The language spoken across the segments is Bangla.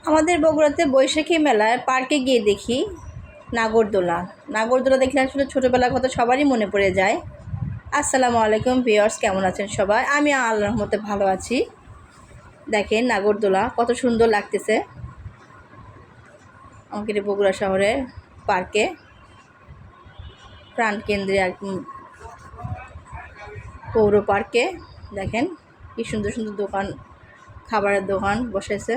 আমাদের বগুড়াতে বৈশাখী মেলায় পার্কে গিয়ে দেখি নাগরদোলা। নাগরদোলা দেখলে আসলে ছোটোবেলার কথা সবারই মনে পড়ে যায়। আসসালামু আলাইকুম ভিউয়ার্স, কেমন আছেন সবাই? আমি আল্লাহর রহমতে ভালো আছি। দেখেন নাগরদোলা কত সুন্দর লাগতেছে আমাদের বগুড়া শহরের পার্কে, প্রাণকেন্দ্রে পৌর পার্কে। দেখেন কি সুন্দর সুন্দর দোকান, খাবারের দোকান বসেছে।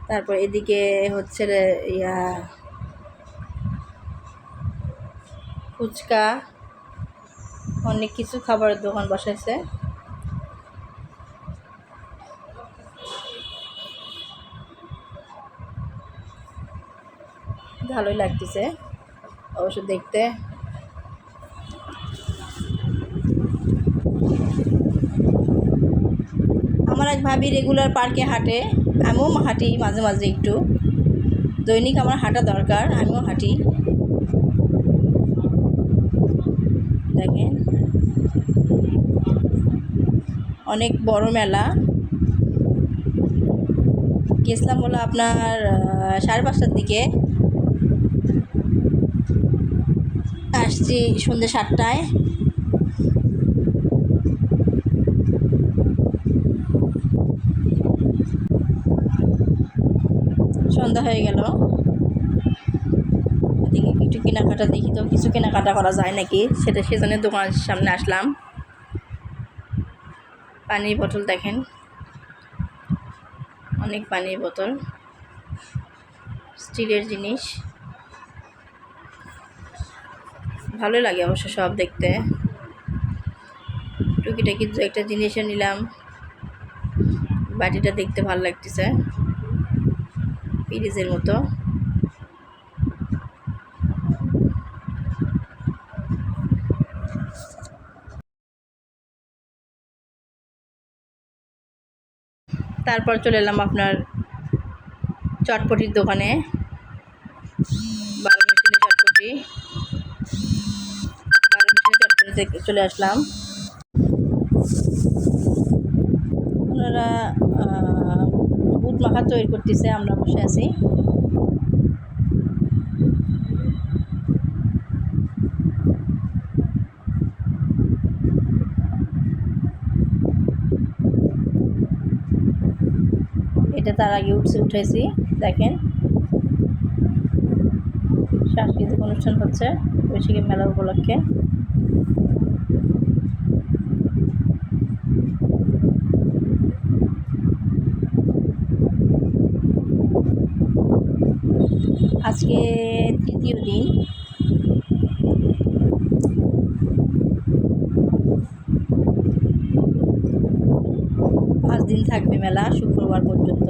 তারপর এদিকে হচ্ছে ফুচকা, অনেক কিছু খাবারের দোকান বসাইছে। ভালোই লাগতেছে অবশ্য দেখতে। আমার এক ভাবি রেগুলার পার্কে হাঁটে, আমিও হাঁটি মাঝে মাঝে, একটু দৈনিক আমার হাঁটা দরকার, আমিও হাঁটি। দেখেন অনেক বড় মেলা। গেছিলাম হলো আপনার 5:30টার দিকে, আসছি সন্ধ্যে 7টায়। সন্ধ্যা হয়ে গেল, এদিকে একটু কেনাকাটা দেখি তো কিছু কেনাকাটা করা যায় নাকি, সেজন্য দোকানের সামনে আসলাম। পানির বোতল দেখেন, অনেক পানির বোতল, স্টিলের জিনিস। ভালো লাগে অবশ্য সব দেখতে। টুকিটাকি দু একটা জিনিসও নিলাম। বাটিটা দেখতে ভালো লাগতেছে, ফ্রিজের মতো। তারপর চলে এলাম আপনার চটপটির দোকানে, 12 মিশালি চটপটি। 12 মিশালি চটপটিতে চলে আসলাম। ওনারা বুট মাখা তৈরি করতেছে, আমরা বসে আছি। এটা তার আগে উঠেছি। দেখেন সাংস্কৃতিক অনুষ্ঠান হচ্ছে বৈশাখী মেলা উপলক্ষে। আজকে তৃতীয় দিন। 5 দিন থাকবে মেলা, শুক্রবার পর্যন্ত।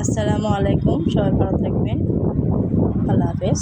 আসসালামু আলাইকুম, সবাই ভালো থাকবেন, আল্লাহ হাফেজ।